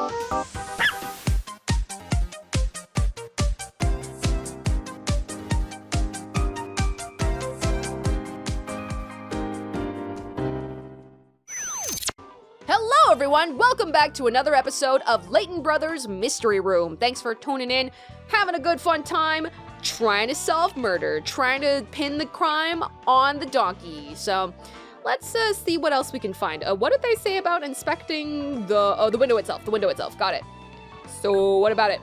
Hello everyone, welcome back to another episode of Layton Brothers Mystery Room. Thanks for tuning in, having a good fun time, trying to solve murder, trying to pin the crime on the donkey. So let's see what else we can find. What did they say about inspecting the window itself? The window itself, got it. So what about it?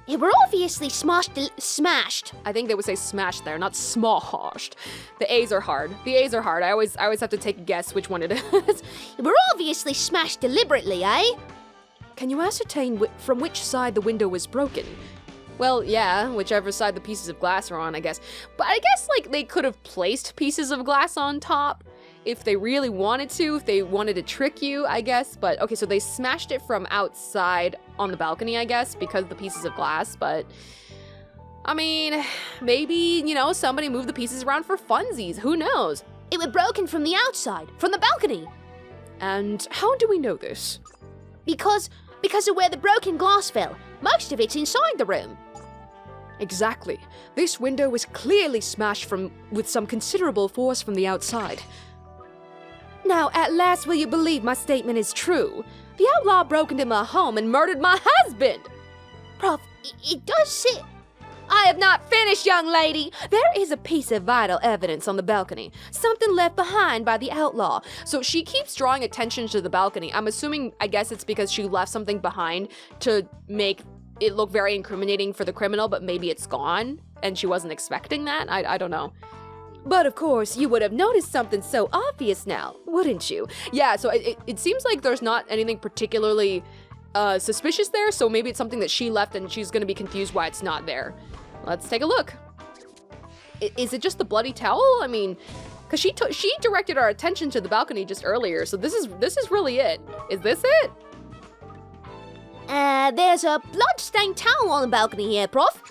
It were obviously smashed. I think they would say smashed there, not smashed. The A's are hard. I always have to take a guess which one it is. It were obviously smashed deliberately, eh? Can you ascertain from which side the window was broken? Well, yeah, whichever side the pieces of glass are on, I guess. But I guess, like, they could have placed pieces of glass on top if they really wanted to, if they wanted to trick you, I guess. But, okay, so they smashed it from outside on the balcony, I guess, because of the pieces of glass. But, I mean, maybe, somebody moved the pieces around for funsies. Who knows? It were broken from the outside, from the balcony. And how do we know this? Because of where the broken glass fell. Most of it's inside the room. Exactly. This window was clearly smashed with some considerable force from the outside. Now, at last will you believe my statement is true? The outlaw broke into my home and murdered my husband! Prof, it does say... I have not finished, young lady! There is a piece of vital evidence on the balcony. Something left behind by the outlaw. So she keeps drawing attention to the balcony. I'm assuming, I guess it's because she left something behind to make it look very incriminating for the criminal, but maybe it's gone, and she wasn't expecting that? I don't know. But of course, you would have noticed something so obvious now, wouldn't you? Yeah, so it seems like there's not anything particularly suspicious there, so maybe it's something that she left and she's gonna be confused why it's not there. Let's take a look. Is it just the bloody towel? I mean, because she directed our attention to the balcony just earlier, so this is really it. Is this it? There's a blood-stained towel on the balcony here, Prof.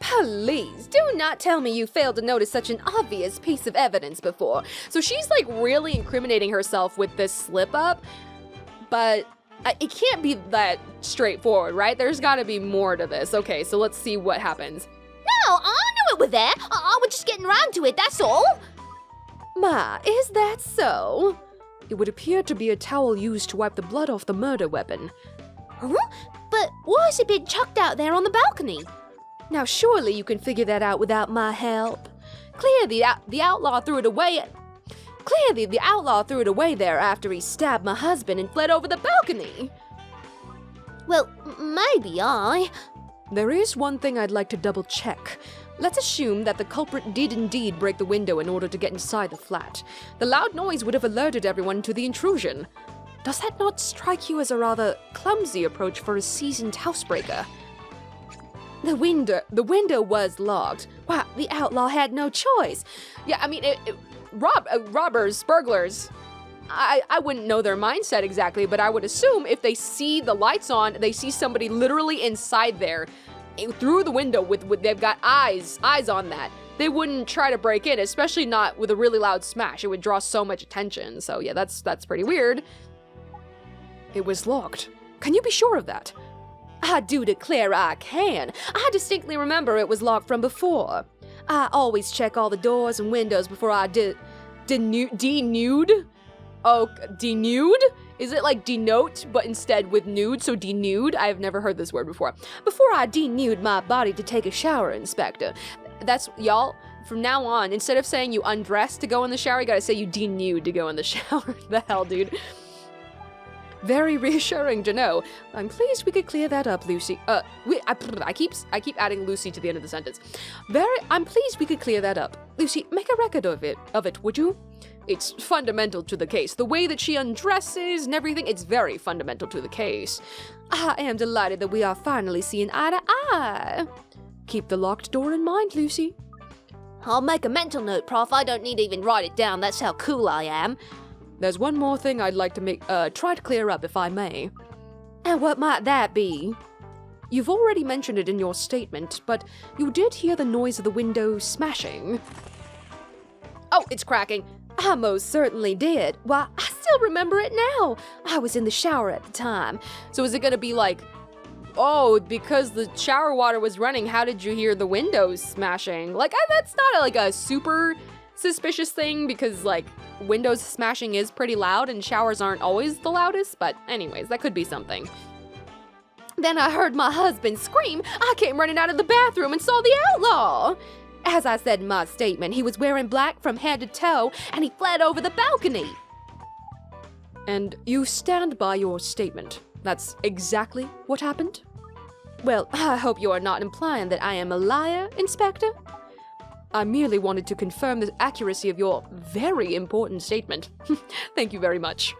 Please, do not tell me you failed to notice such an obvious piece of evidence before. So she's like really incriminating herself with this slip-up, but it can't be that straightforward, right? There's gotta be more to this. Okay, so let's see what happens. No, I knew it were there. I was just getting around to it, that's all. Ma, is that so? It would appear to be a towel used to wipe the blood off the murder weapon. Huh? But why has it been chucked out there on the balcony? Now surely you can figure that out without my help. Clearly the outlaw threw it away there after he stabbed my husband and fled over the balcony. Well, maybe There is one thing I'd like to double check. Let's assume that the culprit did indeed break the window in order to get inside the flat. The loud noise would have alerted everyone to the intrusion. Does that not strike you as a rather clumsy approach for a seasoned housebreaker? The window was locked. Wow, the outlaw had no choice. Yeah, I mean, robbers, burglars, I wouldn't know their mindset exactly, but I would assume if they see the lights on, they see somebody literally inside there, through the window with they've got eyes on that. They wouldn't try to break in, especially not with a really loud smash. It would draw so much attention. So yeah, that's pretty weird. It was locked. Can you be sure of that? I do declare I can. I distinctly remember it was locked from before. I always check all the doors and windows before I denude? Oh, denude? Is it like denote, but instead with nude, so denude? I've never heard this word before. Before I denude my body to take a shower, Inspector. That's, y'all, from now on, instead of saying you undress to go in the shower, you gotta say you denude to go in the shower. The hell, dude? Very reassuring to know. I'm pleased we could clear that up, Lucy. I keep adding Lucy to the end of the sentence. I'm pleased we could clear that up. Lucy, make a record of it, would you? It's fundamental to the case. The way that she undresses and everything, it's very fundamental to the case. I am delighted that we are finally seeing eye to eye. Keep the locked door in mind, Lucy. I'll make a mental note, Prof. I don't need to even write it down. That's how cool I am. There's one more thing I'd like to try to clear up, if I may. And what might that be? You've already mentioned it in your statement, but you did hear the noise of the window smashing. Oh, it's cracking. I most certainly did. Why, I still still remember it now. I was in the shower at the time. So is it gonna be like, oh, because the shower water was running, how did you hear the windows smashing? Like, that's not like a super suspicious thing, because like windows smashing is pretty loud and showers aren't always the loudest, but anyways, that could be something. Then I heard my husband scream. I came running out of the bathroom and saw the outlaw. As I said in my statement, he was wearing black from head to toe, and he fled over the balcony. And you stand by your statement? That's exactly what happened? Well, I hope you are not implying that I am a liar, Inspector. I merely wanted to confirm the accuracy of your very important statement. Thank you very much.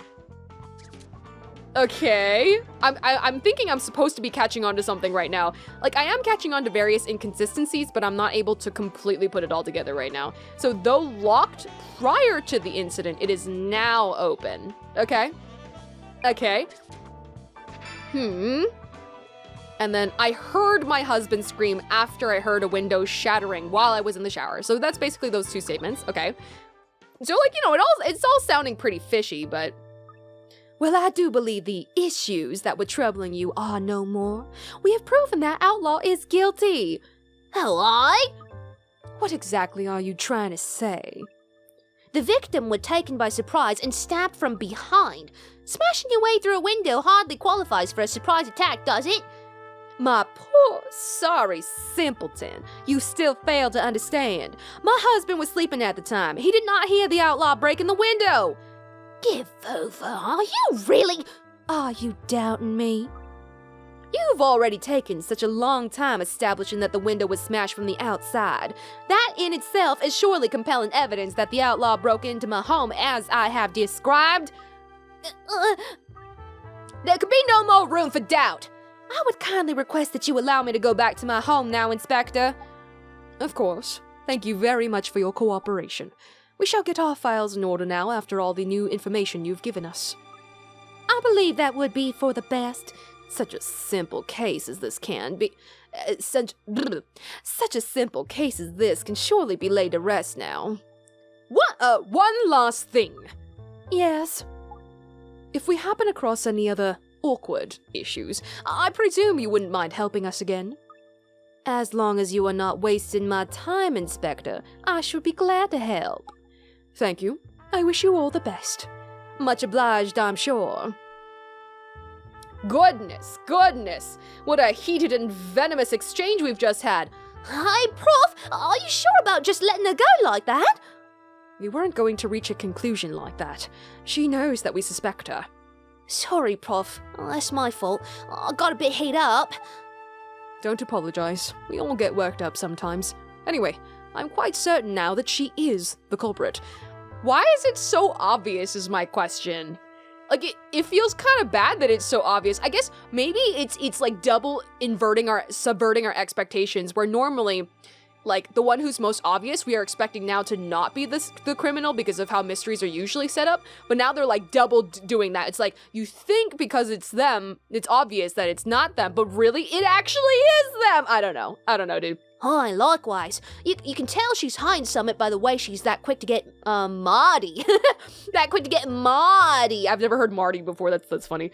Okay, I'm thinking I'm supposed to be catching on to something right now. Like, I am catching on to various inconsistencies, but I'm not able to completely put it all together right now. So, though locked prior to the incident, it is now open. Okay? Okay. And then I heard my husband scream after I heard a window shattering while I was in the shower. So that's basically those two statements. Okay. So, like, you know, it's all sounding pretty fishy, but... Well, I do believe the issues that were troubling you are no more. We have proven that outlaw is guilty. Oh, I? What exactly are you trying to say? The victim was taken by surprise and stabbed from behind. Smashing your way through a window hardly qualifies for a surprise attack, does it? My poor, sorry simpleton. You still fail to understand. My husband was sleeping at the time. He did not hear the outlaw breaking the window. Give over, are you really? Are you doubting me? You've already taken such a long time establishing that the window was smashed from the outside. That in itself is surely compelling evidence that the outlaw broke into my home as I have described. There could be no more room for doubt. I would kindly request that you allow me to go back to my home now, Inspector. Of course. Thank you very much for your cooperation. We shall get our files in order now after all the new information you've given us. I believe that would be for the best. Such a simple case as this can be... Such a simple case as this can surely be laid to rest now. One last thing. Yes? If we happen across any other awkward issues, I presume you wouldn't mind helping us again? As long as you are not wasting my time, Inspector, I should be glad to help. Thank you. I wish you all the best. Much obliged, I'm sure. Goodness, goodness! What a heated and venomous exchange we've just had. Hey, Prof, are you sure about just letting her go like that? We weren't going to reach a conclusion like that. She knows that we suspect her. Sorry, Prof. That's my fault. I got a bit heat up. Don't apologize. We all get worked up sometimes. Anyway, I'm quite certain now that she is the culprit. Why is it so obvious is my question. Like, it feels kind of bad that it's so obvious. I guess maybe it's like double subverting our expectations, where normally, like, the one who's most obvious, we are expecting now to not be the criminal because of how mysteries are usually set up, but now they're, like, double doing that. It's like, you think because it's them, it's obvious that it's not them, but really, it actually is them! I don't know, dude. Hi, likewise. You can tell she's hiding something by the way she's that quick to get, Marty. That quick to get Marty! I've never heard Marty before, that's funny.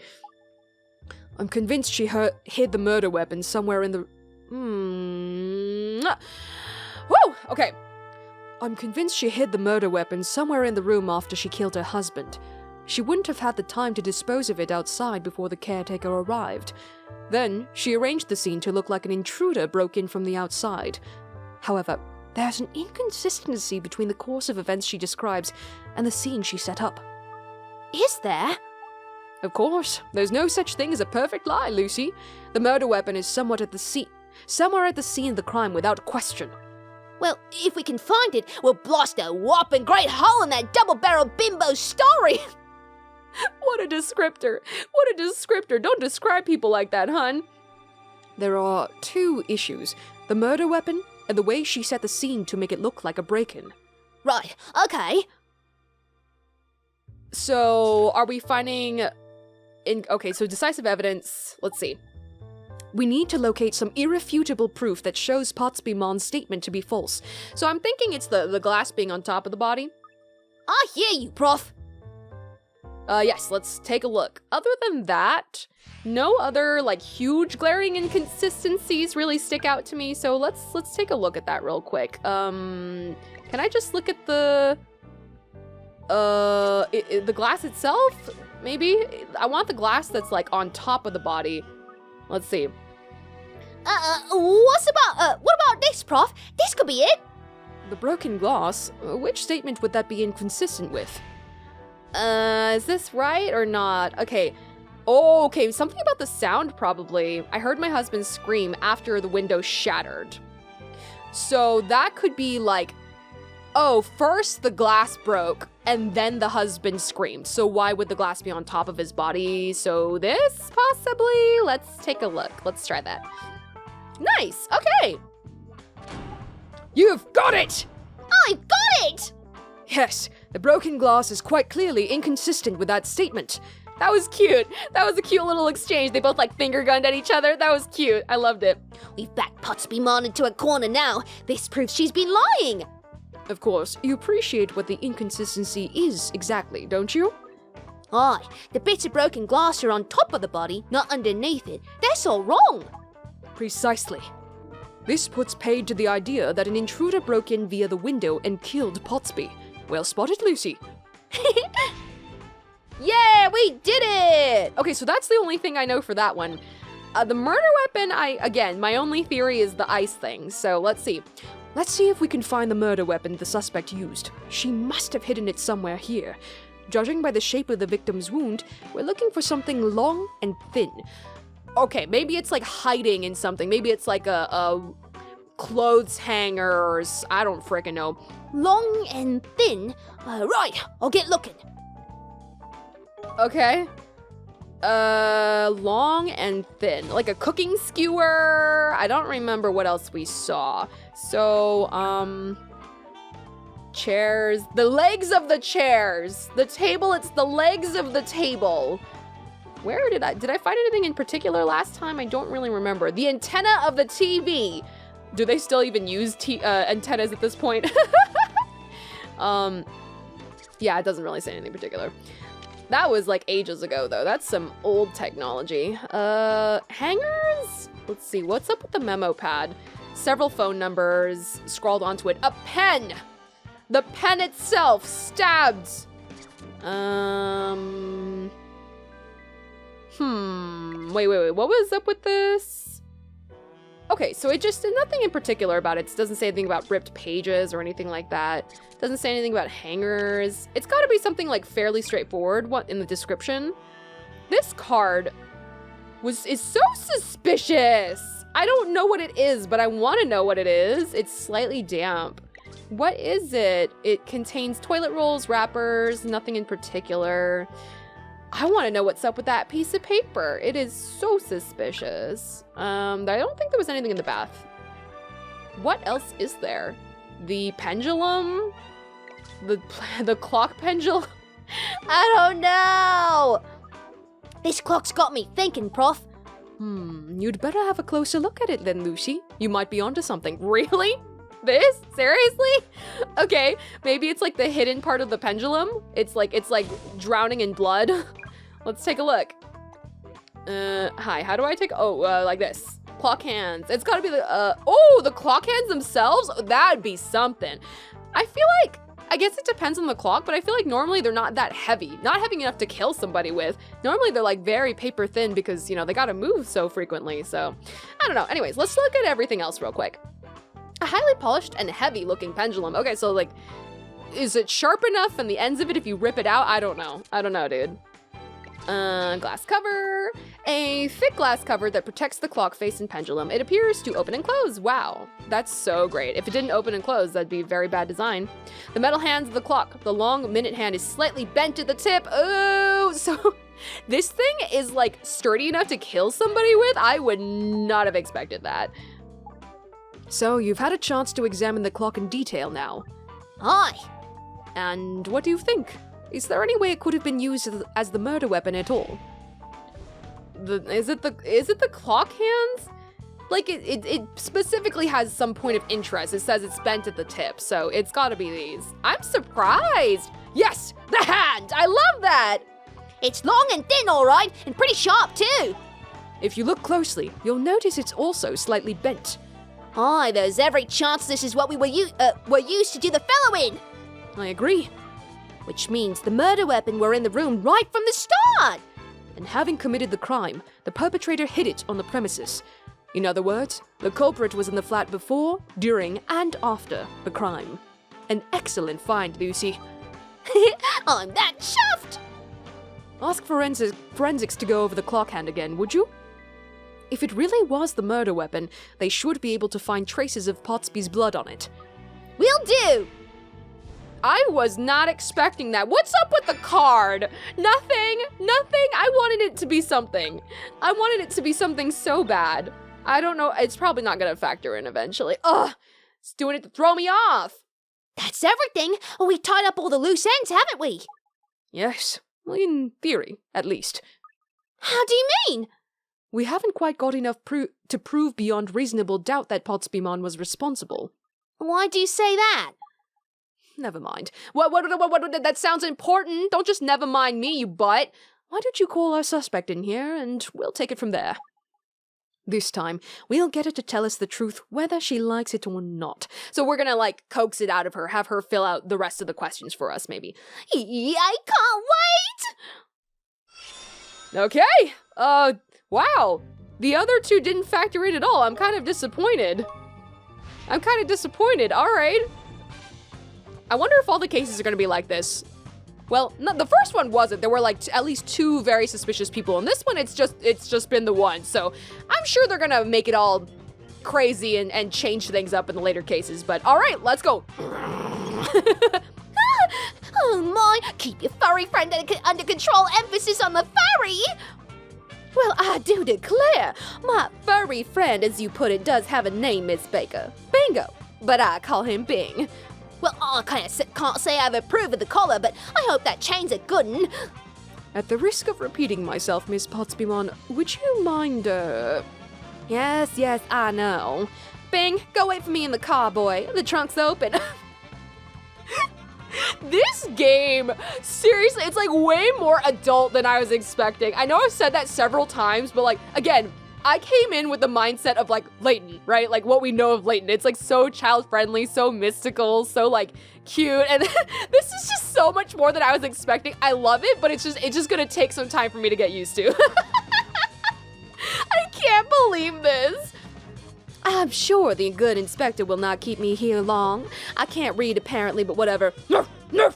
I'm convinced she hid the murder weapon somewhere in the... Woo! Okay. I'm convinced she hid the murder weapon somewhere in the room after she killed her husband. She wouldn't have had the time to dispose of it outside before the caretaker arrived. Then, she arranged the scene to look like an intruder broke in from the outside. However, there's an inconsistency between the course of events she describes and the scene she set up. Is there? Of course. There's no such thing as a perfect lie, Lucy. The murder weapon is somewhere at the scene of the crime without question. Well, if we can find it, we'll blast a whopping great hole in that double-barreled bimbo story! What a descriptor! What a descriptor! Don't describe people like that, hun! There are two issues. The murder weapon, and the way she set the scene to make it look like a break-in. Right, okay. So, are we finding... Okay, so decisive evidence... Let's see. We need to locate some irrefutable proof that shows Potsby Mon's statement to be false. So I'm thinking it's the glass being on top of the body. I hear you, Prof. Yes, let's take a look. Other than that, no other, like, huge glaring inconsistencies really stick out to me, so let's take a look at that real quick. Can I just look at the glass itself? Maybe? I want the glass that's, like, on top of the body. Let's see. What about this, Prof? This could be it. The broken glass? Which statement would that be inconsistent with? Is this right or not? Okay. Oh, okay, something about the sound probably. I heard my husband scream after the window shattered. So that could be like, oh, first the glass broke and then the husband screamed. So why would the glass be on top of his body? So this possibly? Let's take a look. Let's try that. Nice, okay. You've got it! I got it! Yes, the broken glass is quite clearly inconsistent with that statement. That was cute. That was a cute little exchange. They both like finger gunned at each other. That was cute. I loved it. We've backed Potsby Mon into a corner now. This proves she's been lying. Of course, you appreciate what the inconsistency is exactly, don't you? Aye, the bits of broken glass are on top of the body, not underneath it. That's all wrong. Precisely. This puts paid to the idea that an intruder broke in via the window and killed Potsby. Well spotted, Lucy. Yeah, we did it! Okay, so that's the only thing I know for that one. The murder weapon, my only theory is the ice thing, so let's see. Let's see if we can find the murder weapon the suspect used. She must have hidden it somewhere here. Judging by the shape of the victim's wound, we're looking for something long and thin. Okay, maybe it's like hiding in something. Maybe it's like a clothes hangers. I don't frickin' know. Long and thin? Right, I'll get looking. Okay. Long and thin. Like a cooking skewer. I don't remember what else we saw. So, chairs. The legs of the chairs. The table, it's the legs of the table. Where did I find anything in particular last time? I don't really remember. The antenna of the TV. Do they still even use antennas at this point? Yeah, it doesn't really say anything particular. That was like ages ago though. That's some old technology. Hangers? Let's see, what's up with the memo pad? Several phone numbers scrawled onto it. A pen! The pen itself stabbed! Wait, what was up with this? Okay, so it just, nothing in particular about it. It doesn't say anything about ripped pages or anything like that. It doesn't say anything about hangers. It's gotta be something like fairly straightforward in the description. This card is so suspicious. I don't know what it is, but I wanna know what it is. It's slightly damp. What is it? It contains toilet rolls, wrappers, nothing in particular. I want to know what's up with that piece of paper. It is so suspicious. I don't think there was anything in the bath. What else is there? The pendulum? The clock pendulum? I don't know. This clock's got me thinking, Prof. You'd better have a closer look at it then, Lucy. You might be onto something. Really? This? Seriously? Okay, maybe it's like the hidden part of the pendulum. It's like drowning in blood. Let's take a look. Hi, how do I take, like this. Clock hands. It's gotta be the clock hands themselves? That'd be something. I feel like, I guess it depends on the clock, but I feel like normally they're not that heavy. Not heavy enough to kill somebody with. Normally they're like very paper thin because, you know, they gotta move so frequently, so. I don't know. Anyways, let's look at everything else real quick. A highly polished and heavy looking pendulum. Okay, so like, is it sharp enough and the ends of it if you rip it out? I don't know. I don't know, dude. Glass cover. A thick glass cover that protects the clock face and pendulum. It appears to open and close. Wow, that's so great. If it didn't open and close, that'd be very bad design. The metal hands of the clock. The long minute hand is slightly bent at the tip. Oh, so this thing is like sturdy enough to kill somebody with? I would not have expected that. So, you've had a chance to examine the clock in detail now. Aye. And what do you think? Is there any way it could have been used as the murder weapon at all? Is it the clock hands? Like, it specifically has some point of interest. It says it's bent at the tip, so it's gotta be these. I'm surprised! Yes! The hand! I love that! It's long and thin, all right, and pretty sharp, too. If you look closely, you'll notice it's also slightly bent. Aye, there's every chance this is what we were used to do the fellow in. I agree. Which means the murder weapon were in the room right from the start. And having committed the crime, the perpetrator hid it on the premises. In other words, the culprit was in the flat before, during, and after the crime. An excellent find, Lucy. I'm that chuffed! Ask forensics to go over the clock hand again, would you? If it really was the murder weapon, they should be able to find traces of Potsby's blood on it. Will do! I was not expecting that. What's up with the card? Nothing. I wanted it to be something. I wanted it to be something so bad. I don't know. It's probably not going to factor in eventually. Ugh. It's doing it to throw me off. That's everything. We've tied up all the loose ends, haven't we? Yes. Well, in theory, at least. How do you mean? We haven't quite got enough to prove beyond reasonable doubt that Potsbymon was responsible. Why do you say that? Never mind. What, that sounds important. Don't just never mind me, you butt. Why don't you call our suspect in here, and we'll take it from there. This time, we'll get her to tell us the truth, whether she likes it or not. So we're gonna, coax it out of her, have her fill out the rest of the questions for us, maybe. I can't wait! Okay. Wow. The other two didn't factor in at all. I'm kind of disappointed. All right. I wonder if all the cases are going to be like this. Well, no, the first one wasn't. There were at least two very suspicious people. And this one, it's just been the one. So I'm sure they're going to make it all crazy and change things up in the later cases. But all right, let's go. Oh my, keep your furry friend under control, emphasis on the furry. Well, I do declare, my furry friend, as you put it, does have a name, Miss Baker. Bingo. But I call him Bing. Well, I can't say I've approved of the collar, but I hope that chain's a good un. At the risk of repeating myself, Miss Potsbymon, would you mind, Yes, I know. Bing, go wait for me in the car, boy. The trunk's open. This game, seriously, it's way more adult than I was expecting. I know I've said that several times, but again, I came in with the mindset of Layton, right? What we know of Layton. It's so child-friendly, so mystical, so cute. And this is just so much more than I was expecting. I love it, but it's just gonna take some time for me to get used to. I can't believe this. I'm sure the good inspector will not keep me here long. I can't read apparently, but whatever. Nerf, nerf.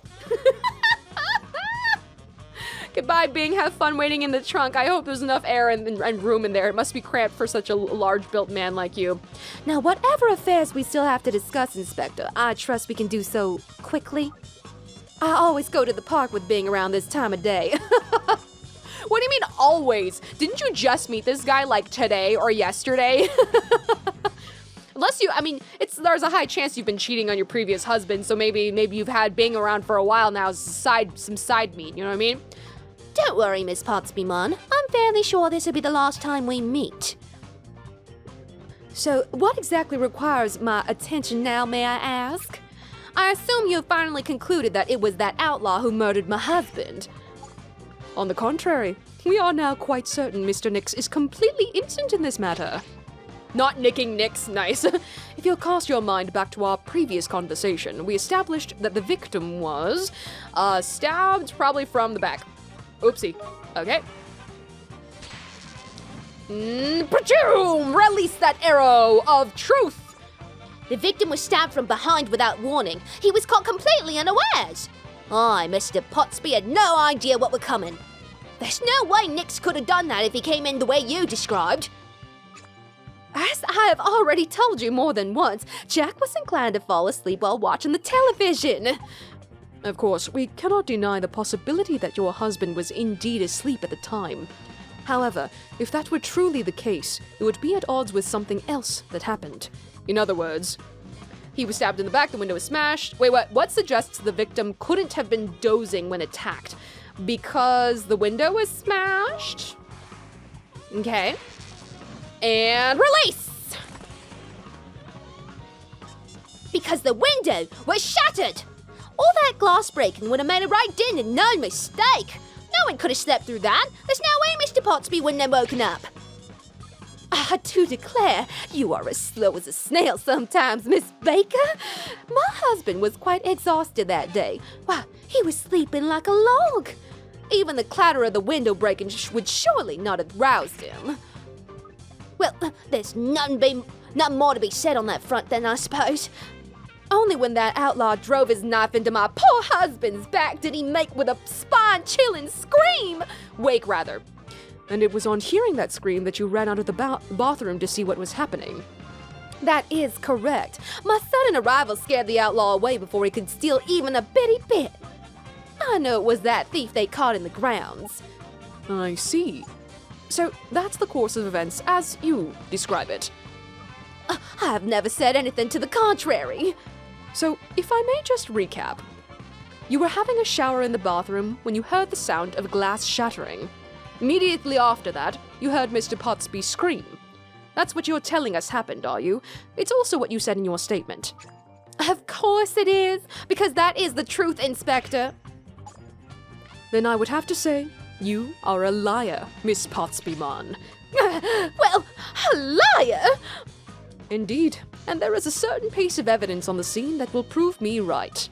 Goodbye, Bing. Have fun waiting in the trunk. I hope there's enough air and room in there. It must be cramped for such a large-built man like you. Now, whatever affairs we still have to discuss, Inspector, I trust we can do so quickly. I always go to the park with Bing around this time of day. What do you mean, always? Didn't you just meet this guy, today or yesterday? Unless there's a high chance you've been cheating on your previous husband, so maybe you've had Bing around for a while now as some side meat, you know what I mean? Don't worry, Miss Potsbymon. I'm fairly sure this will be the last time we meet. So, what exactly requires my attention now, may I ask? I assume you've finally concluded that it was that outlaw who murdered my husband. On the contrary, we are now quite certain Mr. Nix is completely innocent in this matter. Not nicking Nix, nice. If you'll cast your mind back to our previous conversation, we established that the victim was stabbed probably from the back. Oopsie. Okay. Release that arrow of truth! The victim was stabbed from behind without warning. He was caught completely unawares. Mr. Potsby had no idea what were coming. There's no way Nix could have done that if he came in the way you described. As I have already told you more than once, Jack was inclined to fall asleep while watching the television. Of course, we cannot deny the possibility that your husband was indeed asleep at the time. However, if that were truly the case, it would be at odds with something else that happened. In other words, he was stabbed in the back, the window was smashed. Wait, what suggests the victim couldn't have been dozing when attacked? Because the window was smashed? Okay. And release! Because the window was shattered! All that glass breaking would have made a right dent and no mistake! No one could have slept through that. There's no way Mr. Potsby wouldn't have woken up. I do declare, you are as slow as a snail sometimes, Miss Baker. My husband was quite exhausted that day. Why, he was sleeping like a log. Even the clatter of the window breaking would surely not have roused him. Well, there's nothing more to be said on that front then, I suppose. Only when that outlaw drove his knife into my poor husband's back did he make with a spine-chilling scream. Wake, rather. And it was on hearing that scream that you ran out of the bathroom to see what was happening. That is correct. My sudden arrival scared the outlaw away before he could steal even a bitty bit. I know it was that thief they caught in the grounds. I see. So that's the course of events as you describe it. I have never said anything to the contrary. So, if I may just recap. You were having a shower in the bathroom when you heard the sound of glass shattering. Immediately after that, you heard Mr. Potsby scream. That's what you're telling us happened, are you? It's also what you said in your statement. Of course it is, because that is the truth, Inspector. Then I would have to say, you are a liar, Miss Potsby-mon. Well, a liar? Indeed, and there is a certain piece of evidence on the scene that will prove me right.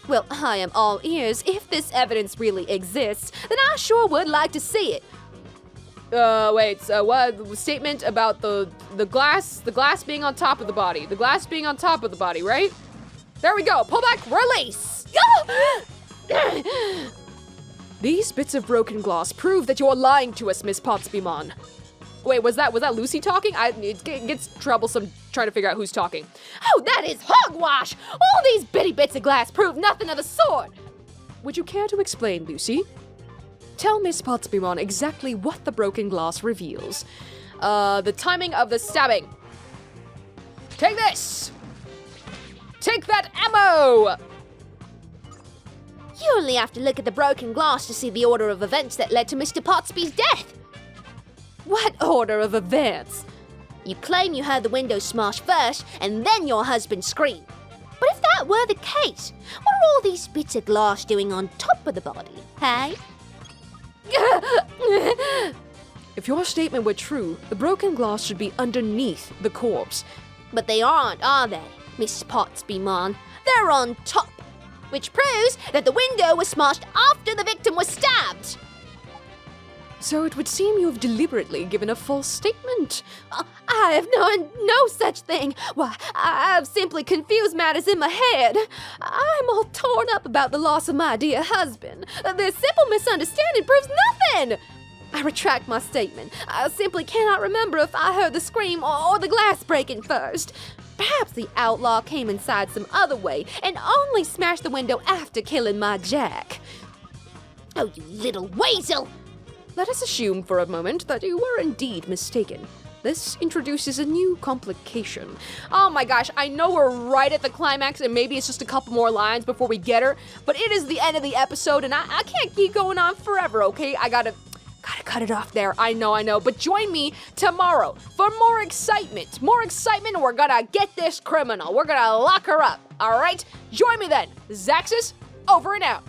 Well, I am all ears. If this evidence really exists, then I sure would like to see it. What statement about the glass being on top of the body? The glass being on top of the body, right? There we go. Pull back, release. These bits of broken glass prove that you're lying to us, Miss Potsby-mon. Wait, was that Lucy talking? It gets troublesome trying to figure out who's talking. Oh, that is hogwash! All these bitty bits of glass prove nothing of the sort! Would you care to explain, Lucy? Tell Miss Potsby-mon exactly what the broken glass reveals. The timing of the stabbing. Take this! Take that ammo! You only have to look at the broken glass to see the order of events that led to Mr. Potsby's death. What order of events? You claim you heard the window smash first, and then your husband scream. But if that were the case, what are all these bits of glass doing on top of the body, hey? If your statement were true, the broken glass should be underneath the corpse. But they aren't, are they, Miss Potsby-mon? They're on top, which proves that the window was smashed after the victim was stabbed. So it would seem you have deliberately given a false statement. I have no such thing. Why, I've simply confused matters in my head. I'm all torn up about the loss of my dear husband. This simple misunderstanding proves nothing. I retract my statement. I simply cannot remember if I heard the scream or the glass breaking first. Perhaps the outlaw came inside some other way and only smashed the window after killing my Jack. Oh, you little weasel! Let us assume for a moment that you were indeed mistaken. This introduces a new complication. Oh my gosh, I know we're right at the climax and maybe it's just a couple more lines before we get her, but it is the end of the episode and I can't keep going on forever, okay? I gotta cut it off there. I know, but join me tomorrow for more excitement. We're gonna get this criminal. We're gonna lock her up, all right? Join me then. Zaxxus, over and out.